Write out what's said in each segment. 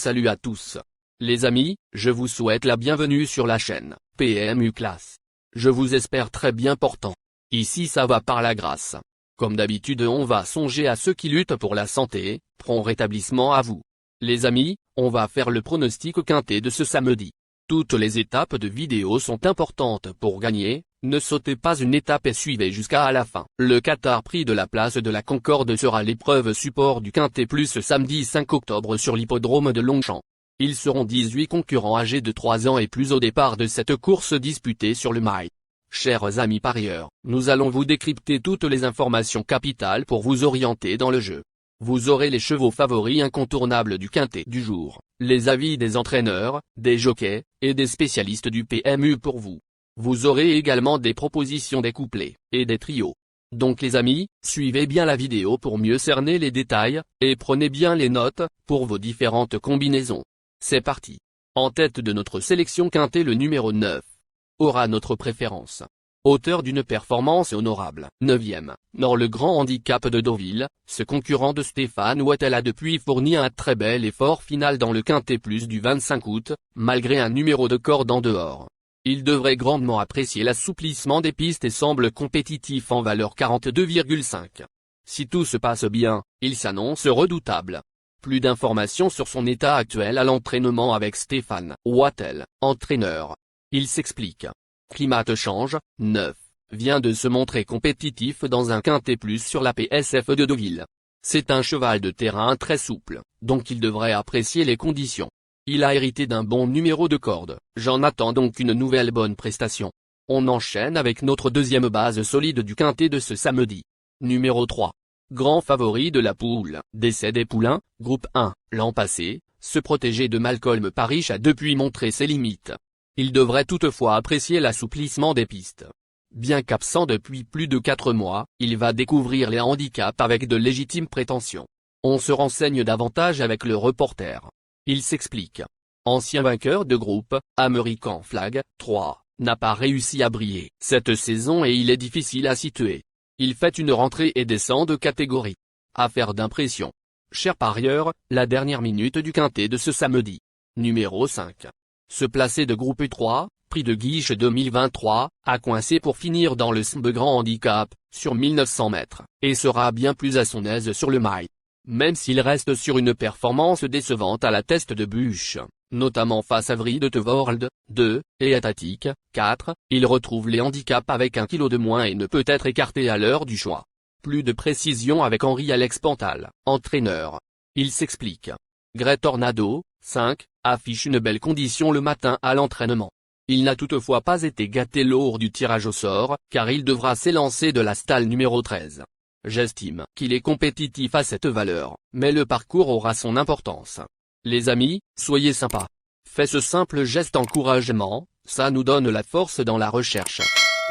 Salut à tous. Les amis, je vous souhaite la bienvenue sur la chaîne PMU Classe. Je vous espère très bien portant. Ici ça va par la grâce. Comme d'habitude on va songer à ceux qui luttent pour la santé, prompt rétablissement à vous. Les amis, on va faire le pronostic quintet de ce samedi. Toutes les étapes de vidéo sont importantes pour gagner, ne sautez pas une étape et suivez jusqu'à la fin. Le Qatar Prix de la place de la Concorde sera l'épreuve support du quintet plus ce samedi 5 octobre sur l'hippodrome de Longchamp. Ils seront 18 concurrents âgés de 3 ans et plus au départ de cette course disputée sur le mail. Chers amis parieurs, nous allons vous décrypter toutes les informations capitales pour vous orienter dans le jeu. Vous aurez les chevaux favoris incontournables du quintet du jour, les avis des entraîneurs, des jockeys, et des spécialistes du PMU pour vous. Vous aurez également des propositions des couplets, et des trios. Donc les amis, suivez bien la vidéo pour mieux cerner les détails, et prenez bien les notes, pour vos différentes combinaisons. C'est parti. En tête de notre sélection quintet le numéro 9. Aura notre préférence. Auteur d'une performance honorable. 9e, dans le grand handicap de Deauville, ce concurrent de Stéphane Wattel a depuis fourni un très bel effort final dans le quintet plus du 25 août, malgré un numéro de corde en dehors. Il devrait grandement apprécier l'assouplissement des pistes et semble compétitif en valeur 42,5. Si tout se passe bien, il s'annonce redoutable. Plus d'informations sur son état actuel à l'entraînement avec Stéphane Wattel, entraîneur. Il s'explique. Climate change, 9, vient de se montrer compétitif dans un quintet plus sur la PSF de Deauville. C'est un cheval de terrain très souple, donc il devrait apprécier les conditions. Il a hérité d'un bon numéro de corde, j'en attends donc une nouvelle bonne prestation. On enchaîne avec notre deuxième base solide du quintet de ce samedi. Numéro 3. Grand favori de la poule, d'essai des poulains, groupe 1, l'an passé, ce protégé de Malcolm Parrish a depuis montré ses limites. Il devrait toutefois apprécier l'assouplissement des pistes. Bien qu'absent depuis plus de 4 mois, il va découvrir les handicaps avec de légitimes prétentions. On se renseigne davantage avec le reporter. Il s'explique. Ancien vainqueur de groupe, American Flag, 3, n'a pas réussi à briller cette saison et il est difficile à situer. Il fait une rentrée et descend de catégorie. Affaire d'impression. Chers parieurs, la dernière minute du quintet de ce samedi. Numéro 5. Se placer de groupe 3, prix de Guiche 2023, a coincé pour finir dans le SMB Grand Handicap, sur 1900 mètres, et sera bien plus à son aise sur le mail. Même s'il reste sur une performance décevante à la test de bûche, notamment face à Vry de Tevold, 2, et Atatic, 4, il retrouve les handicaps avec 1 kg de moins et ne peut être écarté à l'heure du choix. Plus de précision avec Henri-Alex Pantal, entraîneur. Il s'explique. Grey Tornado, 5, affiche une belle condition le matin à l'entraînement. Il n'a toutefois pas été gâté lors du tirage au sort, car il devra s'élancer de la stalle numéro 13. J'estime qu'il est compétitif à cette valeur, mais le parcours aura son importance. Les amis, soyez sympas. Faites ce simple geste encouragement, ça nous donne la force dans la recherche.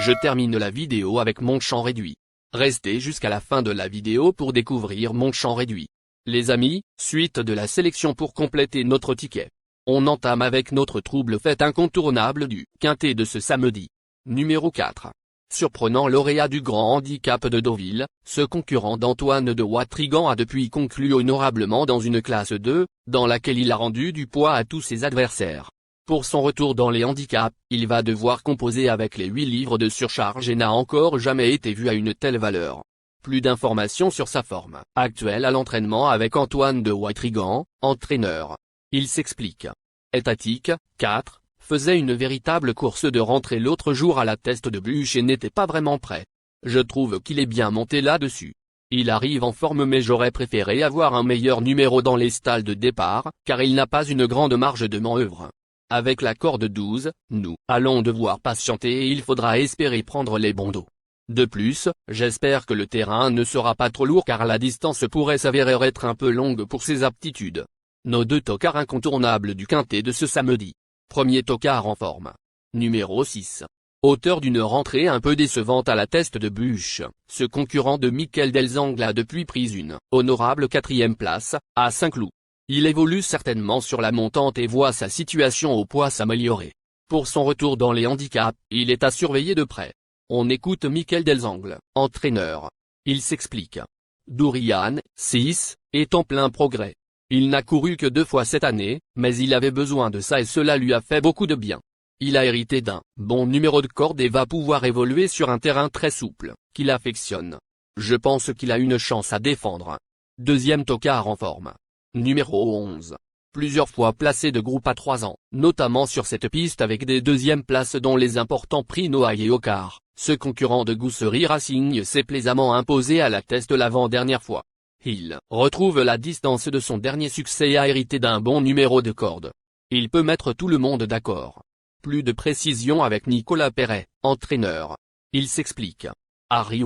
Je termine la vidéo avec mon champ réduit. Restez jusqu'à la fin de la vidéo pour découvrir mon champ réduit. Les amis, suite de la sélection pour compléter notre ticket. On entame avec notre trouble fête incontournable du quintet de ce samedi. Numéro 4. Surprenant lauréat du grand handicap de Deauville, ce concurrent d'Antoine de Watrigan a depuis conclu honorablement dans une classe 2, dans laquelle il a rendu du poids à tous ses adversaires. Pour son retour dans les handicaps, il va devoir composer avec les 8 livres de surcharge et n'a encore jamais été vu à une telle valeur. Plus d'informations sur sa forme actuelle à l'entraînement avec Antoine de Watrigan, entraîneur. Il s'explique. Étatique, 4, faisait une véritable course de rentrée l'autre jour à la test de bûche et n'était pas vraiment prêt. Je trouve qu'il est bien monté là-dessus. Il arrive en forme mais j'aurais préféré avoir un meilleur numéro dans les stalles de départ, car il n'a pas une grande marge de manœuvre. Avec la corde 12, nous allons devoir patienter et il faudra espérer prendre les bons dos. De plus, j'espère que le terrain ne sera pas trop lourd car la distance pourrait s'avérer être un peu longue pour ses aptitudes. Nos 2 tocards incontournables du quintet de ce samedi. Premier tocard en forme. Numéro 6. Auteur d'une rentrée un peu décevante à la test de bûche, ce concurrent de Michael Delzangle a depuis pris une honorable 4e place, à Saint-Cloud. Il évolue certainement sur la montante et voit sa situation au poids s'améliorer. Pour son retour dans les handicaps, il est à surveiller de près. On écoute Michael Delzangle, entraîneur. Il s'explique. Dourian, 6, est en plein progrès. Il n'a couru que 2 fois cette année, mais il avait besoin de ça et cela lui a fait beaucoup de bien. Il a hérité d'un bon numéro de corde et va pouvoir évoluer sur un terrain très souple, qu'il affectionne. Je pense qu'il a une chance à défendre. Deuxième tocard en forme. Numéro 11. Plusieurs fois placé de groupe à 3 ans, notamment sur cette piste avec des deuxièmes places dont les importants prix Noailles et Ocar, ce concurrent de Goussery Racing s'est plaisamment imposé à la test l'avant-dernière fois. Il retrouve la distance de son dernier succès et a hérité d'un bon numéro de corde. Il peut mettre tout le monde d'accord. Plus de précision avec Nicolas Perret, entraîneur. Il s'explique. Harry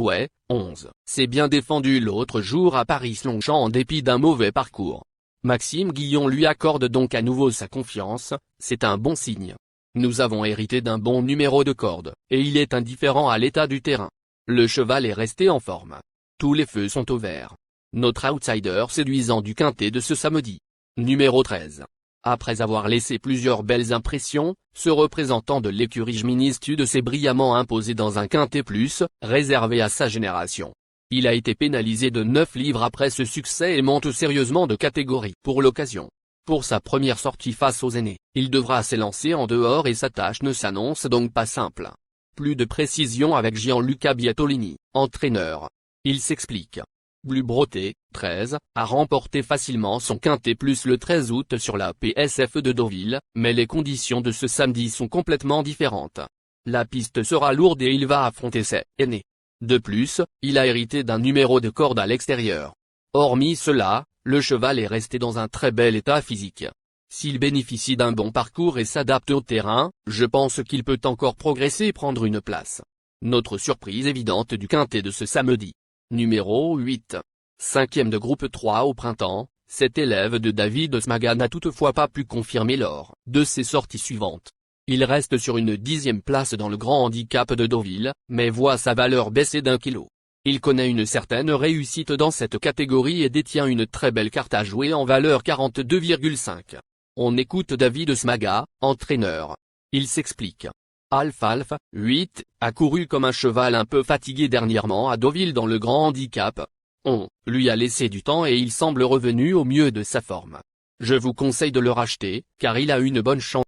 11, s'est bien défendu l'autre jour à Paris-Longchamp en dépit d'un mauvais parcours. Maxime Guillon lui accorde donc à nouveau sa confiance, c'est un bon signe. Nous avons hérité d'un bon numéro de corde, et il est indifférent à l'état du terrain. Le cheval est resté en forme. Tous les feux sont au vert. Notre outsider séduisant du quintet de ce samedi. Numéro 13. Après avoir laissé plusieurs belles impressions, ce représentant de l'écurie Jministude s'est brillamment imposé dans un quintet plus, réservé à sa génération. Il a été pénalisé de 9 livres après ce succès et monte sérieusement de catégorie pour l'occasion. Pour sa première sortie face aux aînés, il devra s'élancer en dehors et sa tâche ne s'annonce donc pas simple. Plus de précision avec Gianluca Bietolini, entraîneur. Il s'explique. Blue Broté, 13, a remporté facilement son quintet plus le 13 août sur la PSF de Deauville, mais les conditions de ce samedi sont complètement différentes. La piste sera lourde et il va affronter ses aînés. De plus, il a hérité d'un numéro de corde à l'extérieur. Hormis cela, le cheval est resté dans un très bel état physique. S'il bénéficie d'un bon parcours et s'adapte au terrain, je pense qu'il peut encore progresser et prendre une place. Notre surprise évidente du quintet de ce samedi. Numéro 8. 5e de groupe 3 au printemps, cet élève de David Smaga n'a toutefois pas pu confirmer lors de ses sorties suivantes. Il reste sur une 10e place dans le grand handicap de Deauville, mais voit sa valeur baisser d'1 kilo. Il connaît une certaine réussite dans cette catégorie et détient une très belle carte à jouer en valeur 42,5. On écoute David Smaga, entraîneur. Il s'explique. Alpha 8, a couru comme un cheval un peu fatigué dernièrement à Deauville dans le grand handicap. On lui a laissé du temps et il semble revenu au mieux de sa forme. Je vous conseille de le racheter, car il a une bonne chance.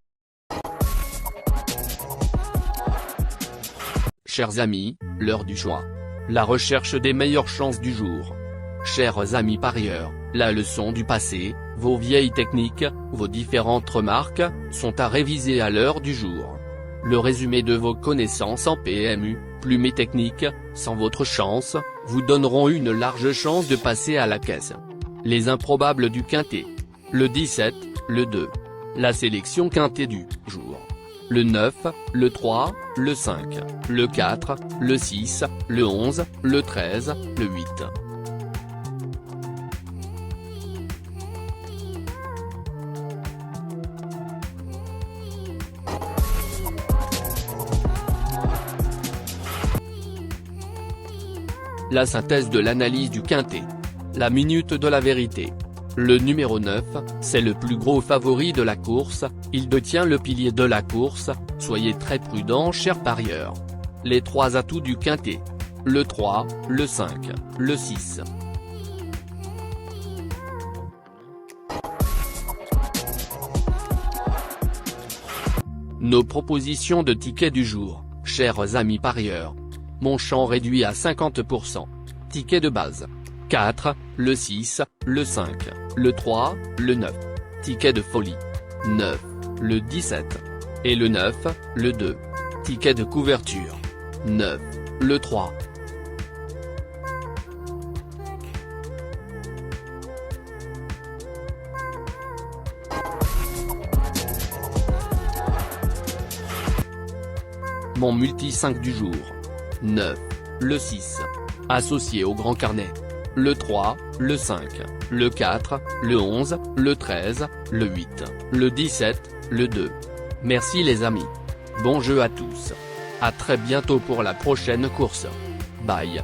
Chers amis, l'heure du choix. La recherche des meilleures chances du jour. Chers amis parieurs, la leçon du passé, vos vieilles techniques, vos différentes remarques, sont à réviser à l'heure du jour. Le résumé de vos connaissances en PMU, plumes et techniques, sans votre chance, vous donneront une large chance de passer à la caisse. Les improbables du quintet. Le 17, le 2. La sélection quintet du jour. Le 9, le 3, le 5, le 4, le 6, le 11, le 13, le 8. La synthèse de l'analyse du quintet. La minute de la vérité. Le numéro 9, c'est le plus gros favori de la course, il détient le pilier de la course, soyez très prudents chers parieurs. Les 3 atouts du quintet. Le 3, le 5, le 6. Nos propositions de tickets du jour, chers amis parieurs. Mon champ réduit à 50%. Ticket de base. 4, le 6, le 5, le 3, le 9. Ticket de folie. 9, le 17. Et le 9, le 2. Ticket de couverture. 9, le 3. Mon multi 5 du jour. 9, le 6. Associé au grand carnet. Le 3, le 5, le 4, le 11, le 13, le 8, le 17, le 2. Merci les amis. Bon jeu à tous. À très bientôt pour la prochaine course. Bye.